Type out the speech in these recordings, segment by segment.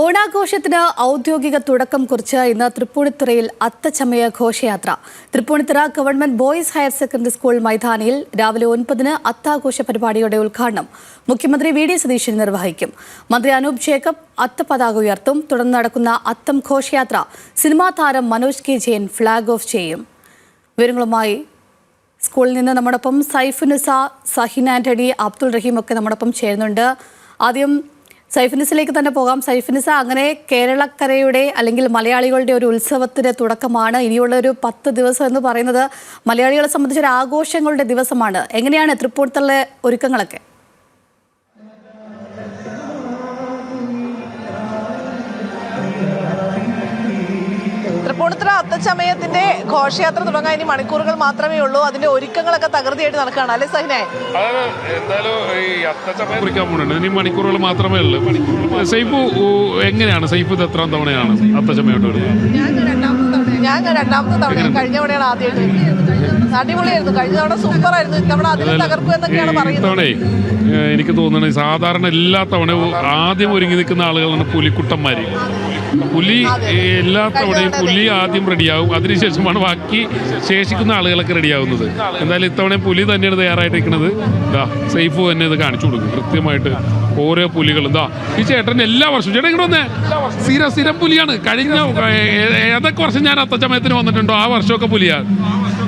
ഓണാഘോഷത്തിന് ഔദ്യോഗിക തുടക്കം കുറിച്ച് ഇന്ന് തൃപ്പൂണിത്തുറയിൽ അത്തച്ചമയ ഘോഷയാത്ര. Tripunithura government boys higher secondary school മൈതാനിയിൽ രാവിലെ 9-ന് അത്താഘോഷ പരിപാടിയുടെ ഉദ്ഘാടനം മുഖ്യമന്ത്രി വി ഡി സതീശൻ നിർവഹിക്കും. മന്ത്രി അനൂപ് ജേക്കബ് അത്തപതാക ഉയർത്തും. തുടർന്ന് നടക്കുന്ന അത്തം ഘോഷയാത്ര സിനിമാ താരം Manoj K Jayan flag off ചെയ്യും. വിവരങ്ങളുമായി സ്കൂളിൽ നിന്ന് നമ്മോടൊപ്പം സൈഫുനിസ, സഹിൻ ആന്റണി, അബ്ദുൾ റഹീം ഒക്കെ നമ്മോടൊപ്പം ചേരുന്നുണ്ട്. ആദ്യം സൈഫുനിസിലേക്ക് തന്നെ പോകാം. സൈഫുനിസ, അങ്ങനെ കേരളക്കരയുടെ അല്ലെങ്കിൽ മലയാളികളുടെ ഒരു ഉത്സവത്തിന്റെ തുടക്കമാണ്. ഇനിയുള്ള ഒരു 10 ദിവസം എന്ന് പറയുന്നത് മലയാളികളെ സംബന്ധിച്ചൊരു ആഘോഷങ്ങളുടെ ദിവസമാണ്. എങ്ങനെയാണ് തൃപ്പൂണിത്തുറയിലെ ഒരുക്കങ്ങളൊക്കെ? തൃപ്പൂണിത്തുറ അത്തച്ചമയത്തിന്റെ ഘോഷയാത്ര തുടങ്ങാൻ ഇനി മണിക്കൂറുകൾ മാത്രമേ ഉള്ളൂ. അതിന്റെ ഒരുക്കങ്ങളൊക്കെ തകൃതിയായിട്ട് നടക്കുകയാണ്, അല്ലെ സഹിനെ? ഇനി മണിക്കൂറുകൾ മാത്രമേ ഉള്ളൂ. സൈഫു, എങ്ങനെയാണ് സൈഫു ഇത് എത്രാം തവണയാണ് അത്തച്ചമയോട്ട് വരുന്നത്? ഞാൻ രണ്ടാമത്തെ തവണ. കഴിഞ്ഞ തവണയാണ് ആദ്യമായിട്ട്. അടിപൊളിയായിരുന്നു. കഴിഞ്ഞ തവണ സൂപ്പർ ആയിരുന്നു. ഇത്തവണ അതിന് തകർക്കും എന്നൊക്കെയാണ് പറയുന്നത്. എനിക്ക് തോന്നുന്നത് സാധാരണ എല്ലാ തവണയും ആദ്യം ഒരുങ്ങി നിൽക്കുന്ന ആളുകളാണ് പുലിക്കുട്ടന്മാര്. പുലി എല്ലാ തവണയും പുലി ആദ്യം റെഡിയാവും, അതിനുശേഷമാണ് ബാക്കി ശേഷിക്കുന്ന ആളുകളൊക്കെ റെഡിയാവുന്നത്. എന്തായാലും ഇത്തവണ പുലി തന്നെയാണ് തയ്യാറായിട്ടിരിക്കുന്നത്. സൈഫു തന്നെ ഇത് കാണിച്ചു കൊടുക്കും കൃത്യമായിട്ട്. ഓരോ പുലികളും ഈ ചേട്ടൻ എല്ലാ വർഷവും ചേട്ടൻ ഇങ്ങനെ വന്നേ സ്ഥിരം പുലിയാണ്. കഴിഞ്ഞ ഏതൊക്കെ വർഷം ഞാൻ അത്തച്ചമയത്തിന് വന്നിട്ടുണ്ടോ ആ വർഷമൊക്കെ പുലിയാണ്.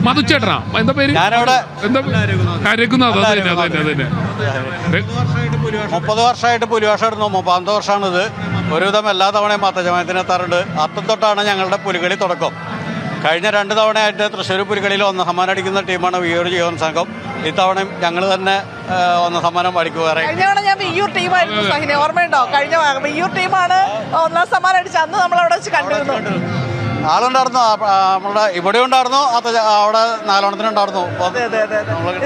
മധുച്ചേട്ടനാ എന്താ പേര്? എന്താ കരക്കുന്നത്? അതന്നെ 30 വർഷമായിട്ട് പുലിവേഷം ഇടുന്നു. 30ാമത്തെ വർഷമാണിത്. ഒരുവിധം എല്ലാ തവണയും അത്തച്ചമയത്തിന് എത്താറുണ്ട്. അത്തം തൊട്ടാണ് ഞങ്ങളുടെ പുലികളി തുടക്കം. കഴിഞ്ഞ 2 തവണയായിട്ട് തൃശ്ശൂർ പുലികളിയിൽ 1 സമ്മാനം അടിക്കുന്ന ടീമാണ് വിയ്യൂർ ജീവൻ സംഘം. ഇത്തവണയും ഞങ്ങൾ തന്നെ 1 സമ്മാനം അടിക്കുകയാണ്. കഴിഞ്ഞ തവണ ഞാൻ വിയ്യൂർ ടീമായിരുന്നു സഹിനെ, ഓർമ്മയുണ്ടോ? കഴിഞ്ഞ വിയ്യൂർ ടീമാണ് 1 സമ്മാനം അടിച്ചത്. അന്ന് നമ്മളവിടെ വെച്ച് കണ്ടിരുന്നു. ആളുണ്ടായിരുന്നു, നമ്മളുടെ ഇവിടെ ഉണ്ടായിരുന്നു, അവിടെ 4 ഓണത്തിനുണ്ടായിരുന്നു.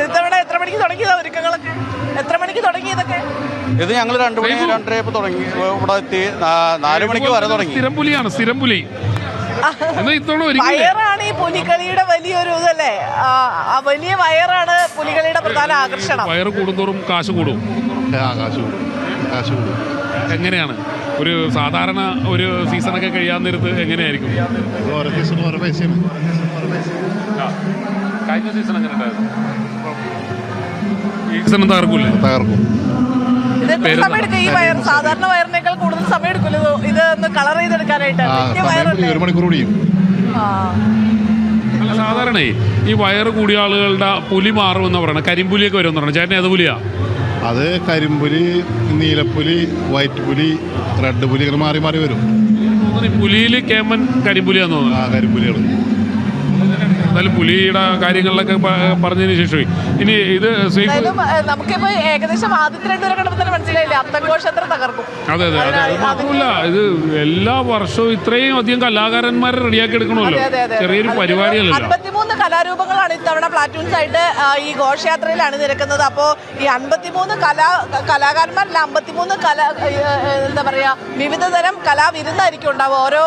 ഇത്തവണ എത്ര മണിക്ക് തുടങ്ങിയതാ ഒരുക്കങ്ങളൊക്കെ? എത്ര മണിക്ക് തുടങ്ങിയതൊക്കെ? ഇത് ഞങ്ങൾ 2 മണി 2:30 തുടങ്ങി. ഇവിടെ എത്തി 4 മണിക്ക് വരെ തുടങ്ങി. സ്ഥിരം പുലിയാണ്, സ്ഥിരം പുലി. വയറാണ് ഈ പുലികളിയുടെ വലിയൊരു ഇതല്ലേ? വലിയ വയറാണ് പുലികളിയുടെ പ്രധാന ആകർഷണം. വയറ് കൂടുന്തോറും കാശ് കൂടും. എങ്ങനെയാണ് ഒരു സാധാരണ ഒരു സീസണൊക്കെ കഴിയാൻ നേരത്ത് എങ്ങനെയായിരിക്കും? ഓരോ സീസണും ഓരോ പൈസയാണ്. കഴിഞ്ഞ സീസൺ എങ്ങനെ ഉണ്ടായിരുന്നു? ഈ സീസൺ തകർക്കൂലേ? തകർക്കും. ഈ വയർ സാധാരണ വയറിനേക്കാൾ കൂടുതൽ സമയം എടുക്കുമല്ലോ ഇത് ഒന്ന് കളർ ചെയ്തെടുക്കാനായിട്ട്. 1 മണിക്കൂർ കൂടിയും. അല്ല, സാധാരണ ഈ വയറ് കൂടിയ ആളുകളുടെ പുലി മാറുമെന്ന് പറയണം. കരിമ്പുലിയൊക്കെ വരുമെന്ന് പറയണം. ചേട്ടൻ ഏത് പുലിയാ? അത് കരിമ്പുലി, നീലപ്പുലി, വൈറ്റ് പുലി, റെഡ് പുലി ഇങ്ങനെ മാറി മാറി വരും. പുലിയിൽ കേമൻ കരിമ്പുലിയാന്ന് തോന്നുന്നു. കരിമ്പുലികൾ. എന്തായാലും പുലിയുടെ കാര്യങ്ങളിലൊക്കെ പറഞ്ഞതിന് ശേഷം ഇനി ഇത് നമുക്കിപ്പോ ഏകദേശം ആദ്യത്തെ 2 കണ്ടപ്പോൾ തന്നെ മനസ്സിലായില്ലേ അത്തഘോഷം എത്ര തകർക്കും. അതെ, മാത്രമല്ല ഇത് എല്ലാ വർഷവും ഇത്രയും അധികം കലാകാരന്മാരെ റെഡിയാക്കി എടുക്കണമല്ലോ. ചെറിയൊരു പരിപാടിയല്ലോ. 53 കലാരൂപങ്ങളാണ് ഇത്തവണ പ്ലാറ്റൂൺസ് ആയിട്ട് ഈ ഘോഷയാത്രയിൽ അണിനിരക്കുന്നത്. അപ്പോൾ ഈ 53 കലാകാരന്മാരിൽ 53 എന്താ പറയാ വിവിധ തരം കലാവിരുന്നായിരിക്കും ഉണ്ടാവുക. ഓരോ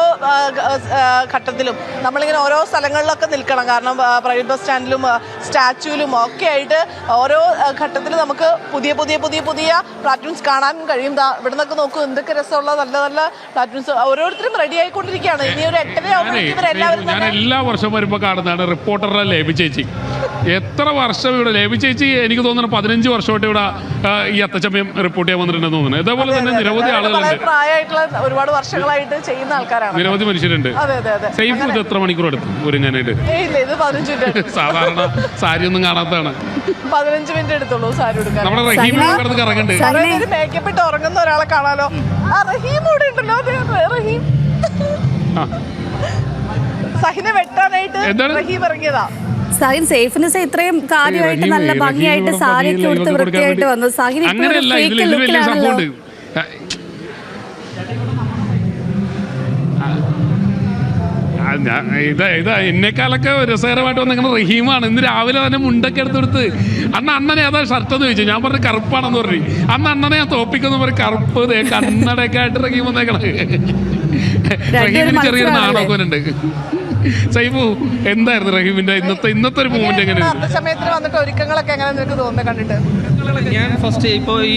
ഘട്ടത്തിലും നമ്മളിങ്ങനെ ഓരോ സ്ഥലങ്ങളിലൊക്കെ നിൽക്കണം. കാരണം പ്രൈവറ്റ് ബസ് സ്റ്റാൻഡിലും സ്റ്റാച്യൂലും ഒക്കെ ആയിട്ട് ഓരോ ഘട്ടത്തിൽ നമുക്ക് പുതിയ പുതിയ പുതിയ പുതിയ പ്ലാറ്റൂൺസ് കാണാൻ കഴിയും. ഇവിടെ നിന്നൊക്കെ നോക്കൂ, എന്തൊക്കെ രസമുള്ള നല്ല നല്ല പ്ലാറ്റൂൺസ് ഓരോരുത്തരും റെഡി ആയിക്കൊണ്ടിരിക്കുകയാണ്. ഇനി ഒരു 8:30 ആവുമ്പോഴേക്കും ഇവരെല്ലാവരും. ഞാൻ എല്ലാ വർഷവും വരുമ്പോൾ കാണുന്നതാണ് റിപ്പോർട്ടറുടെ ലേബി ചേച്ചി. എത്ര വർഷം ഇവിടെ ലേബി ചേച്ചി എനിക്ക് തോന്നുന്നു 15 വർഷമായിട്ട് ഇവിടെ ഈ അത്തച്ചമയം റിപ്പോർട്ട് ചെയ്യാൻ വന്നിട്ടുണ്ടെന്ന് തോന്നുന്നു. അതേപോലെ തന്നെ നിരവധി ആളുകളുണ്ട്. പ്രായമായിട്ടുള്ള ഒരുപാട് വർഷങ്ങളായിട്ട് ചെയ്യുന്ന ആൾക്കാരാണ്. നിരവധി മനുഷ്യരുണ്ട്. സൈഫ് ഇത് എത്ര മണിക്കൂർ എടുത്തു ഒരുങ്ങാനായിട്ട്? ഇത് 15 മിനിറ്റ്. സാധാരണ സാരി ഒന്നും കാണാത്തതാണ്. 15 മിനിറ്റ് എടുത്തുള്ളൂ സാരി എടുക്കാൻ. നമ്മുടെ റഹീം കറങ്ങണ്ട്. മേക്കപ്പ് ഇട്ട് ഉറങ്ങുന്ന ഒരാളെ കാണാലോ. റഹീം ഇവിടെ ഉണ്ടല്ലോ. റഹീം സഹിനെ വെട്ടാനായിട്ട് റഹീം ഇറങ്ങിയതാ. സഹിൻ സേഫിനിസ ഇത്രയും കാര്യമായിട്ട് നല്ല ഭംഗിയായിട്ട് സാരിയൊക്കെ കൊടുത്ത് വൃത്തിയായിട്ട് വന്നു. സഹിൻ ലുക്കിലാണല്ലോ. ഇതാ എന്നെക്കാളൊക്കെ രസകരമായിട്ട് വന്നിങ്ങനെ റഹീമാണ്. ഇന്ന് രാവിലെ തന്നെ മുണ്ടൊക്കെ എടുത്തെടുത്ത് അണ്ണനെ ഏതാ ഷർട്ട് എന്ന് ചോദിച്ചു. ഞാൻ പറഞ്ഞു കറുപ്പാണെന്ന് പറഞ്ഞു. അണ്ണനെ ഞാൻ തോപ്പിക്കെന്ന് പറയും. കറുപ്പ് കണ്ണടയൊക്കെ ആയിട്ട് റഹീം വന്നേക്കണം. റഹീമിന് ചെറിയൊരു നാടൊക്കെ ഉണ്ട്. സൈഫു, എന്തായിരുന്നു റഹീമിന്റെ ഇന്നത്തെ ഒരു മൂവ്മെന്റ്? എങ്ങനെയാണ് സമയത്തിന് വന്നിട്ട് ഒരുക്കങ്ങളൊക്കെ എങ്ങനെ നിനക്ക് തോന്നുന്നത് കണ്ടിട്ട്? ഞാൻ ഫസ്റ്റ് ഇപ്പോൾ ഈ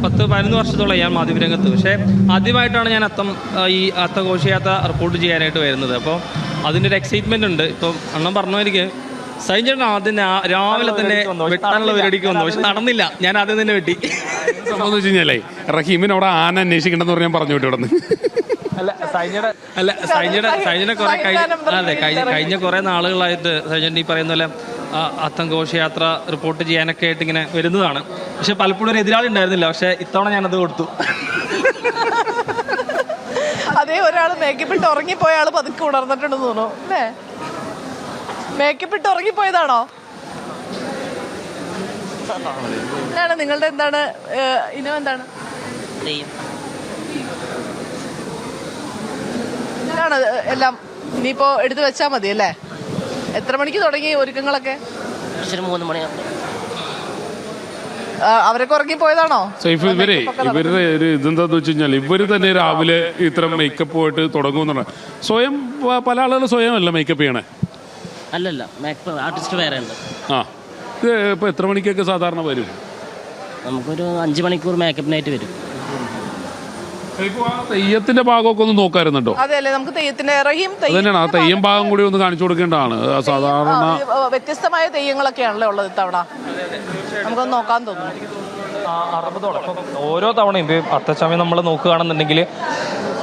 10-11 വർഷത്തോളം ഞാൻ മാധ്യമരംഗത്ത്, പക്ഷേ ആദ്യമായിട്ടാണ് ഞാൻ ഈ അത്തഘോഷയാത്ര റിപ്പോർട്ട് ചെയ്യാനായിട്ട് വരുന്നത്. അപ്പോൾ അതിൻ്റെ ഒരു എക്സൈറ്റ്മെൻ്റ് ഉണ്ട്. ഇപ്പം അണ്ണൻ പറഞ്ഞവർക്ക് സൈൻചേട്ടൻ ആദ്യം രാവിലെ തന്നെ വെട്ടാനുള്ള പരിപാടിക്ക് വന്നു, പക്ഷെ നടന്നില്ല. ഞാൻ ആദ്യം തന്നെ വെട്ടി. സംഭവം വെച്ച് കഴിഞ്ഞാലേ റഹീമിന് അവിടെ ആന അന്വേഷിക്കണമെന്ന് പറഞ്ഞാൽ പറഞ്ഞു വിട്ടു ഇവിടെ നിന്ന്. സൈൻചേട്ടൻ കുറെ കഴിഞ്ഞ കുറെ നാളുകളായിട്ട് സൈൻചേട്ടൻ ഈ പറയുന്ന പോലെ അത്തം ഘോഷയാത്ര റിപ്പോർട്ട് ചെയ്യാനൊക്കെ ആയിട്ട് ഇങ്ങനെ വരുന്നതാണ്. പക്ഷെ പലപ്പോഴും ഒരു എതിരാളി ഉണ്ടായിരുന്നില്ല. പക്ഷെ ഇത്തവണ ഞാനത് കൊടുത്തു. അതേ ഒരാൾ മേക്കപ്പ് ഇട്ട് ഉറങ്ങിപ്പോയ ആള് പതുക്കെ ഉണർന്നിട്ടുണ്ടെന്ന് തോന്നുന്നു അല്ലേ? മേക്കപ്പ് ഇട്ട് ഉറങ്ങിപ്പോയതാണോ? എന്താണ് നിങ്ങളുടെ എന്താണ് ഇനം എന്താണ്? ഇതാണ് എല്ലാം ഇനിയിപ്പോ എടുത്തു വെച്ചാ മതി അല്ലേ? എത്ര മണിക്ക് തുടങ്ങി ഒരുക്കങ്ങളൊക്കെ? 3 മണിയാകുമ്പോൾ. അവരൊക്കെ ഉറങ്ങിപ്പോയതാണോ? ഇവരുടെ ഒരു ഇതെന്താന്ന് വെച്ച് കഴിഞ്ഞാൽ ഇവര് തന്നെ രാവിലെ ഇത്തരം മേക്കപ്പ് പോയിട്ട് തുടങ്ങുമെന്നാണ്. സ്വയം പല ആളുകൾ സ്വയം അല്ല മേക്കപ്പ് ചെയ്യണേ. അല്ലല്ല, മേക്കപ്പ് ആർട്ടിസ്റ്റ് വേറെ ഉണ്ട്. ഇത് ഇപ്പൊ എത്ര മണിക്കൊക്കെ സാധാരണ വരും? നമുക്കൊരു 5 മണിക്കൂർ മേക്കപ്പിനായിട്ട് വരും. തെയ്യത്തിന്റെ ഭാഗമൊക്കെ ഒന്ന് നോക്കാറുണ്ടോ? അതെ അല്ലേ, നമുക്ക് തെയ്യത്തിന്റെ തന്നെയാണ് ആ തെയ്യം ഭാഗം കൂടി ഒന്ന് കാണിച്ചു കൊടുക്കേണ്ടതാണ്. സാധാരണ വ്യത്യസ്തമായ തെയ്യങ്ങളൊക്കെയാണല്ലോ ഉള്ളത് ഇത്തവണ. നമുക്കൊന്ന് നോക്കാൻ തോന്നുന്നു. 60 ഓരോ തവണയും ഇപ്പോൾ അത്തച്ചമയം നമ്മൾ നോക്കുകയാണെന്നുണ്ടെങ്കിൽ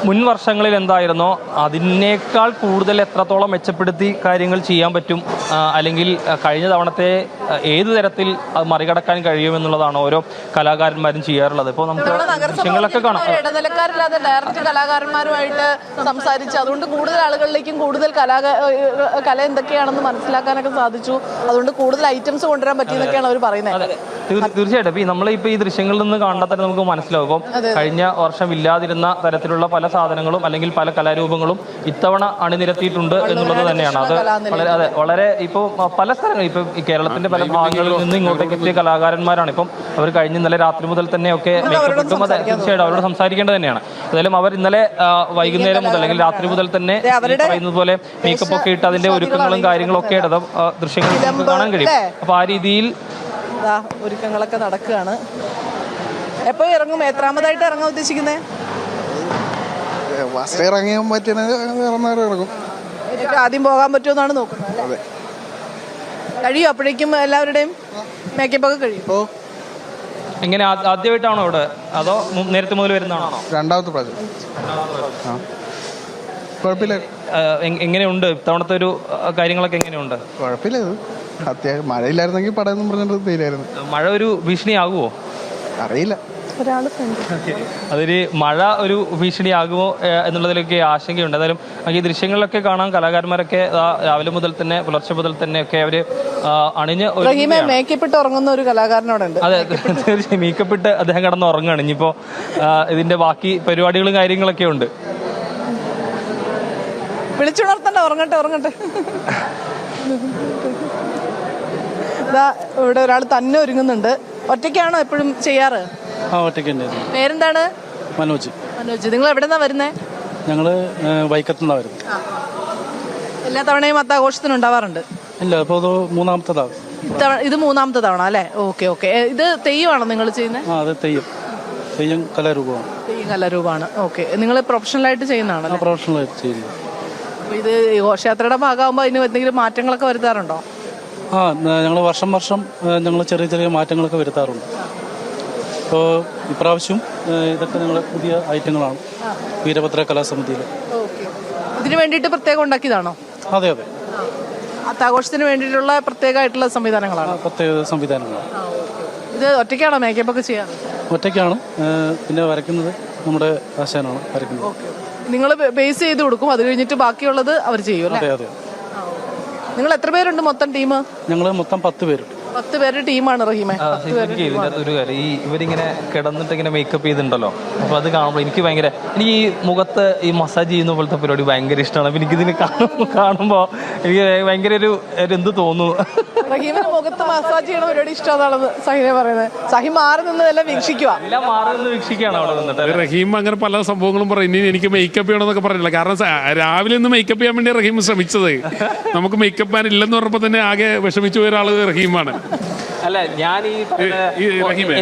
മുൻ വർഷങ്ങളിൽ എന്തായിരുന്നോ അതിനേക്കാൾ കൂടുതൽ എത്രത്തോളം മെച്ചപ്പെടുത്തി കാര്യങ്ങൾ ചെയ്യാൻ പറ്റും, അല്ലെങ്കിൽ കഴിഞ്ഞ തവണത്തെ ഏത് തരത്തിൽ അത് മറികടക്കാൻ കഴിയുമെന്നുള്ളതാണ് ഓരോ കലാകാരന്മാരും ചെയ്യാറുള്ളത്. ഇപ്പോൾ നമുക്ക് ദൃശ്യങ്ങളൊക്കെ കാണാം. ഇടനിലക്കാരില്ലാതെ ഡയറക്റ്റ് കലാകാരന്മാരുമായിട്ട് സംസാരിച്ച് അതുകൊണ്ട് കൂടുതൽ ആളുകളിലേക്കും കൂടുതൽ കല എന്തൊക്കെയാണെന്ന് മനസ്സിലാക്കാനൊക്കെ സാധിച്ചു. അതുകൊണ്ട് കൂടുതൽ ഐറ്റംസ് കൊണ്ടുവരാൻ പറ്റിയെന്നൊക്കെയാണ് അവർ പറയുന്നത്. തീർച്ചയായിട്ടും ഇപ്പം നമ്മളിപ്പോൾ ഈ ദൃശ്യങ്ങളിൽ നിന്ന് കണ്ടാൽ തന്നെ നമുക്ക് മനസ്സിലാവും. ഇപ്പം കഴിഞ്ഞ വർഷം ഇല്ലാതിരുന്ന തരത്തിലുള്ള പല സാധനങ്ങളും അല്ലെങ്കിൽ പല കലാരൂപങ്ങളും ഇത്തവണ അണിനിരത്തിയിട്ടുണ്ട് എന്നുള്ളത് തന്നെയാണ്. അത് വളരെ ഇപ്പോൾ പല സ്ഥലങ്ങളിൽ ഇപ്പം ഈ കേരളത്തിന്റെ പല ഭാഗങ്ങളിൽ നിന്ന് ഇങ്ങോട്ടേക്ക് എത്തിയ കലാകാരന്മാരാണ്. ഇപ്പം അവർ കഴിഞ്ഞ ഇന്നലെ രാത്രി മുതൽ തന്നെയൊക്കെ മേക്കപ്പിട്ടും അതെ തീർച്ചയായിട്ടും അവരോട് സംസാരിക്കേണ്ടത് തന്നെയാണ്. ഏതായാലും അവർ ഇന്നലെ വൈകുന്നേരം മുതൽ അല്ലെങ്കിൽ രാത്രി മുതൽ തന്നെ പറയുന്നത് പോലെ മേക്കപ്പ് ഒക്കെ ഇട്ട് അതിന്റെ ഒരുക്കങ്ങളും കാര്യങ്ങളും ഒക്കെ ദൃശ്യങ്ങൾ നമുക്ക് കാണാൻ കഴിയും. അപ്പൊ ആ രീതിയിൽ ഒരുക്കങ്ങളൊക്കെ നടക്കുകയാണ്. എപ്പോ ഇറങ്ങും? എത്രാമതായിട്ട് ഇറങ്ങാൻ ഉദ്ദേശിക്കുന്നത്? ആദ്യം പോകാൻ പറ്റുമെന്നാണ് നോക്കുന്നത്. കഴിയും അപ്പോഴേക്കും എല്ലാവരുടെയും മേക്കപ്പ് ഒക്കെ കഴിയും. എങ്ങനെ ആദ്യമായിട്ടാണോ ഇവിടെ അതോ നേരത്തെ മുതൽ വരുന്നതാണോ? രണ്ടാമത്തെ പ്രാവശ്യം. കുഴപ്പമില്ല. എങ്ങനെയുണ്ട് ഇത്തവണത്തെ ഒരു കാര്യങ്ങളൊക്കെ എങ്ങനെയുണ്ട്? കുഴപ്പമില്ല. അത്യാവശ്യം മഴയില്ലായിരുന്നെങ്കിൽ പടയെന്നും പറഞ്ഞിട്ട് തീരായിരുന്നു. മഴ ഒരു ഭീഷണിയാകുമോ? അറിയില്ല. അതൊരു മഴ ഒരു ഭീഷണിയാകുമോ എന്നുള്ളതിലൊക്കെ ആശങ്കയുണ്ട്. എന്തായാലും ഈ ദൃശ്യങ്ങളിലൊക്കെ കാണാൻ കലാകാരന്മാരൊക്കെ രാവിലെ മുതൽ തന്നെ പുലർച്ചെ മുതൽ തന്നെ ഒക്കെ അവര് അണിഞ്ഞ് മേക്കപ്പിട്ട് ഉറങ്ങുന്ന ഒരു കലാകാരനോടുണ്ട്. അതെ തീർച്ചയായും മേക്കപ്പിട്ട് അദ്ദേഹം കിടന്ന് ഉറങ്ങുകയാണ്. ഇനിയിപ്പോ ഇതിന്റെ ബാക്കി പരിപാടികളും കാര്യങ്ങളൊക്കെ ഉണ്ട്. വിളിച്ചുണർത്തണ്ട, ഉറങ്ങട്ടെ. ഇവിടെ ഒരാൾ തന്നെ ഒരുങ്ങുന്നുണ്ട്. ഒറ്റയ്ക്കാണോ എപ്പോഴും ചെയ്യാറ്? ഒറ്റയ്ക്ക്. പേരെന്താണ്? മനോജ്. നിങ്ങൾ എവിടെന്നാ വരുന്നേ? ഞങ്ങള് വൈക്കത്തുനിന്നാ വരുന്നത്. എല്ലാ തവണയും അത്താഘോഷത്തിനുണ്ടാവാറുണ്ട്? ഇല്ല, ഇപ്പൊ മൂന്നാമത്തെ തവണ. ഇത് മൂന്നാമത്തെ തവണ അല്ലേ? ഓക്കെ. ഇത് തെയ്യമാണോ നിങ്ങൾ ചെയ്യുന്നത്? അത് തെയ്യം കലാരൂപമാണ്. തെയ്യം കലാരൂപമാണ്. ഓക്കെ. നിങ്ങൾ പ്രൊഫഷണലായിട്ട് ചെയ്യുന്നതാണോ? പ്രൊഫഷണലായിട്ട് ചെയ്യുന്നത്. ഇത് ഘോഷയാത്രയുടെ ഭാഗമാകുമ്പോൾ അതിന് എന്തെങ്കിലും മാറ്റങ്ങളൊക്കെ വരുത്താറുണ്ടോ? ഞങ്ങൾ വർഷം ഞങ്ങൾ ചെറിയ മാറ്റങ്ങളൊക്കെ വരുത്താറുണ്ട്. ഇപ്പോൾ ഇപ്രാവശ്യം ഇതൊക്കെ ഞങ്ങൾ പുതിയ ഐറ്റങ്ങളാണ് വീരഭദ്ര കലാസമിതിയിൽ. ഇതിന് വേണ്ടിയിട്ട് പ്രത്യേകം ഉണ്ടാക്കിയതാണോ? അതെ. അത്താഘോഷത്തിന് വേണ്ടിയിട്ടുള്ള പ്രത്യേകമായിട്ടുള്ള സംവിധാനങ്ങളാണ്. പ്രത്യേക സംവിധാനങ്ങളാണ്. ഇത് ഒറ്റയ്ക്കാണോ മേക്കപ്പ് ഒക്കെ ചെയ്യാറ്? ഒറ്റയ്ക്കാണ്. പിന്നെ വരയ്ക്കുന്നത് നമ്മുടെ ആശാനാണ് വരയ്ക്കുന്നത്. നിങ്ങൾ ബേസ് ചെയ്ത് കൊടുക്കും, അത് കഴിഞ്ഞിട്ട് ബാക്കിയുള്ളത് അവർ ചെയ്യും അല്ലേ? അതെ. നിങ്ങൾ എത്ര പേരുണ്ട് മൊത്തം ടീം? ഞങ്ങൾ മൊത്തം 10 പേരുണ്ട്. 10 പേരുടെ ടീമാണ് റഹീമെ. ഒരു കാര്യം ഈ ഇവരിങ്ങനെ കിടന്നിട്ട് ഇങ്ങനെ മേക്കപ്പ് ചെയ്തിട്ടുണ്ടല്ലോ, അപ്പൊ അത് കാണുമ്പോൾ എനിക്ക് ഈ മുഖത്ത് ഈ മസാജ് ചെയ്യുന്ന പോലത്തെ പരിപാടി ഭയങ്കര ഇഷ്ടമാണ്. അപ്പൊ എനിക്കിതിന് കാണുമ്പോൾ എനിക്ക് ഭയങ്കര ഒരു എന്ത് തോന്നുന്നു. റഹീമിന് മുഖത്ത് മസാജ് ചെയ്യണ പരിപാടി ഇഷ്ടമാണെന്ന് സഹിനെ പറയുന്നത്. സഹി മാറി നിന്നെല്ലാം വീക്ഷിക്കുക. എല്ലാം മാറി നിന്ന് വീക്ഷിക്കുകയാണ് അവിടെ നിന്നിട്ട്. റഹീം അങ്ങനെ പല സംഭവങ്ങളും പറയും. ഇനി എനിക്ക് മേക്കപ്പ് ചെയ്യണമെന്നൊക്കെ പറഞ്ഞില്ല. കാരണം രാവിലെ ഒന്ന് മേക്കപ്പ് ചെയ്യാൻ വേണ്ടി റഹീം ശ്രമിച്ചത്. നമുക്ക് മേക്കപ്പ് മാൻ ഇല്ലെന്ന് പറഞ്ഞപ്പോൾ തന്നെ ആകെ വിഷമിച്ചു പോയ ഒരാള് റഹീമാണ്. അല്ല ഞാൻ ഈ റഹീമേ,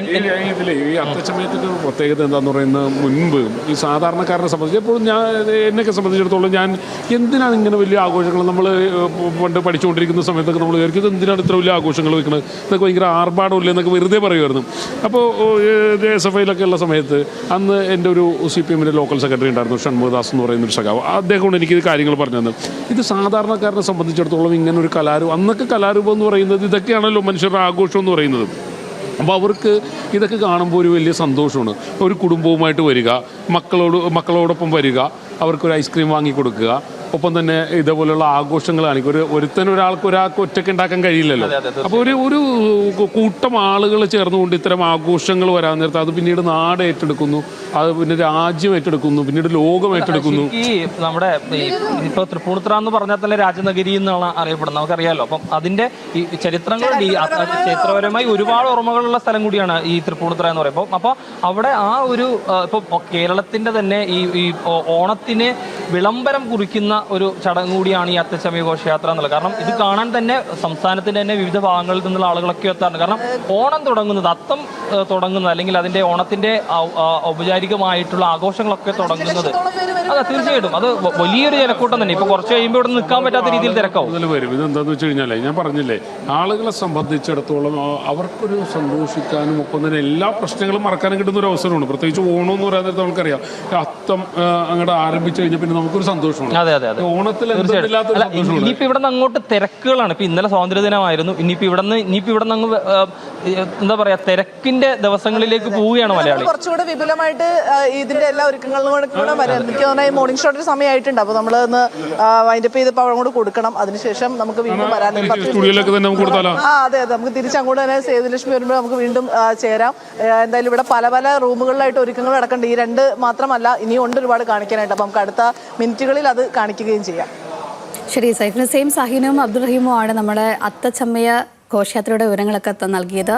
ഈ അത്തച്ചമയത്തിൻ്റെ പ്രത്യേകത എന്താണെന്ന് പറയുന്നത്, മുൻപ് ഈ സാധാരണക്കാരനെ സംബന്ധിച്ച് എപ്പോഴും എന്നെയൊക്കെ സംബന്ധിച്ചിടത്തോളം ഞാൻ എന്തിനാണ് ഇങ്ങനെ വലിയ ആഘോഷങ്ങൾ, നമ്മൾ പണ്ട് പഠിച്ചുകൊണ്ടിരിക്കുന്ന സമയത്തൊക്കെ നമ്മൾ വിചാരിക്കും ഇത് എന്തിനാണ് ഇത്ര വലിയ ആഘോഷങ്ങൾ വെക്കുന്നത്, ഇതൊക്കെ ഭയങ്കര ആർഭാടമില്ല എന്നൊക്കെ വെറുതെ പറയുമായിരുന്നു. അപ്പോൾ SFIയിലൊക്കെ ഉള്ള സമയത്ത് അന്ന് എൻ്റെ ഒരു CPM ലോക്കൽ സെക്രട്ടറി ഉണ്ടായിരുന്നു, ഷൺമുഖദാസ് എന്ന് പറയുന്നൊരു സഖാവ്. അദ്ദേഹമാണ് എനിക്കിത് കാര്യങ്ങൾ പറഞ്ഞു തന്നത്. ഇത് സാധാരണക്കാരനെ സംബന്ധിച്ചിടത്തോളം ഇങ്ങനെ ഒരു കലാരൂപം, അന്നൊക്കെ കലാരൂപം എന്ന് പറയുന്നത് ഇതൊക്കെയാണല്ലോ മനുഷ്യരുടെ ആഘോഷം എന്ന് പറയുന്നത്. അപ്പോൾ അവർക്ക് ഇതൊക്കെ കാണുമ്പോൾ ഒരു വലിയ സന്തോഷമാണ്. ഒരു കുടുംബവുമായിട്ട് വരിക, മക്കളോടൊപ്പം വരിക, അവർക്കൊരു ഐസ്ക്രീം വാങ്ങി കൊടുക്കുക, ഒപ്പം തന്നെ ഇതേപോലെയുള്ള ആഘോഷങ്ങൾ കാണിക്കും. ഒരാൾക്ക് ഒറ്റയ്ക്ക് ഉണ്ടാക്കാൻ കഴിയില്ലല്ലോ. അപ്പോൾ ഒരു കൂട്ടം ആളുകൾ ചേർന്നുകൊണ്ട് ഇത്തരം ആഘോഷങ്ങൾ വരാൻ നേരത്തെ അത് പിന്നീട് നാട് ഏറ്റെടുക്കുന്നു, അത് പിന്നെ രാജ്യം ഏറ്റെടുക്കുന്നു, പിന്നീട് ലോകം ഏറ്റെടുക്കുന്നു. ഈ നമ്മുടെ ഇപ്പോൾ തൃപ്പൂണിത്തുറ എന്ന് പറഞ്ഞാൽ തന്നെ രാജനഗരി എന്നാണ് അറിയപ്പെടുന്നത്, നമുക്കറിയാമല്ലോ. അപ്പം അതിൻ്റെ ഈ ചരിത്രങ്ങളുണ്ട്, ഈ ചരിത്രപരമായി ഒരുപാട് ഓർമ്മകളുള്ള സ്ഥലം കൂടിയാണ് ഈ തൃപ്പൂണിത്തുറ എന്ന് പറയുമ്പോൾ. അപ്പോൾ അവിടെ ആ ഒരു ഇപ്പോൾ കേരളത്തിൻ്റെ തന്നെ ഈ ഓണത്തിന് വിളംബരം കുറിക്കുന്ന ഒരു ചടങ്ങ് കൂടിയാണ് ഈ അത്തച്ചമയ ഘോഷയാത്ര എന്നുള്ളത്. കാരണം ഇത് കാണാൻ തന്നെ സംസ്ഥാനത്തിൻ്റെ തന്നെ വിവിധ ഭാഗങ്ങളിൽ നിന്നുള്ള ആളുകളൊക്കെ എത്താറുണ്ട്. കാരണം ഓണം തുടങ്ങുന്നത്, അത്തം തുടങ്ങുന്നത്, അല്ലെങ്കിൽ അതിൻ്റെ ഓണത്തിൻ്റെ ഔപചാരികമായിട്ടുള്ള ആഘോഷങ്ങളൊക്കെ തുടങ്ങുന്നത്, അതെ തീർച്ചയായിട്ടും അത് വലിയൊരു ജനക്കൂട്ടം തന്നെ. ഇപ്പോൾ കുറച്ച് കഴിയുമ്പോൾ ഇവിടെ നിൽക്കാൻ പറ്റാത്ത രീതിയിൽ തിരക്കാവും. വരും. ഇതെന്താണെന്ന് വെച്ച് കഴിഞ്ഞാൽ ഞാൻ പറഞ്ഞില്ലേ, ആളുകളെ സംബന്ധിച്ചിടത്തോളം അവർക്കൊരു സന്തോഷിക്കാനും ഒപ്പം തന്നെ എല്ലാ പ്രശ്നങ്ങളും മറക്കാനും കിട്ടുന്ന ഒരു അവസരമാണ്. പ്രത്യേകിച്ച് ഓണം എന്ന് പറയുന്ന നേരത്തെ നമുക്കറിയാം, അത്തം അങ്ങോട്ട് ആരംഭിച്ചു കഴിഞ്ഞാൽ പിന്നെ നമുക്കൊരു സന്തോഷമാണ്. അതെ അതെ അതെ, ഓണത്തിൽ ഇനിയിപ്പോൾ ഇവിടെ നിന്ന് അങ്ങോട്ട് തിരക്കുകളാണ്. ഇപ്പം ഇന്നലെ സ്വാതന്ത്ര്യദിനമായിരുന്നു, ഇനിയിപ്പോൾ ഇവിടെ നിന്ന് അങ്ങ് എന്താ പറയാ തിരക്കിന്റെ ദിവസങ്ങളിലേക്ക് പോവുകയാണ് മലയാളി. കുറച്ചുകൂടെ വിപുലമായിട്ട് ഇതിന്റെ എല്ലാ ഒരുക്കങ്ങളിലും കൂടെ വരാം. എനിക്ക് തോന്നുന്നത് ഈ മോർണിംഗ് ഷോയുടെ സമയമായിട്ടുണ്ട്. അപ്പോൾ നമ്മൾ ഒന്ന് വൈൻഡപ്പ് ചെയ്തപ്പോൾ അങ്ങോട്ട് കൊടുക്കണം. അതിനുശേഷം നമുക്ക് വീണ്ടും വരാൻ അതെ അതെ, നമുക്ക് തിരിച്ചങ്ങോട്ട് തന്നെ സേതുലക്ഷ്മി വരുമ്പോൾ നമുക്ക് വീണ്ടും ചേരാം. എന്തായാലും ഇവിടെ പല പല റൂമുകളിലായിട്ട് ഒരുക്കങ്ങൾ നടക്കുന്നുണ്ട്. ഈ 2 മാത്രമല്ല, ഇനിയും ഉണ്ട് ഒരുപാട് കാണിക്കാനായിട്ട്. അപ്പം നമുക്ക് അടുത്ത മിനിറ്റുകളിൽ അത് കാണിക്കുകയും ചെയ്യാം. ശരി, സൈഫ് നസീം, സാഹിനും അബ്ദുൾ റഹീമും ആണ് നമ്മുടെ അത്തച്ചമയ ഘോഷയാത്രയുടെ വിവരങ്ങളൊക്കെ നൽകിയത്.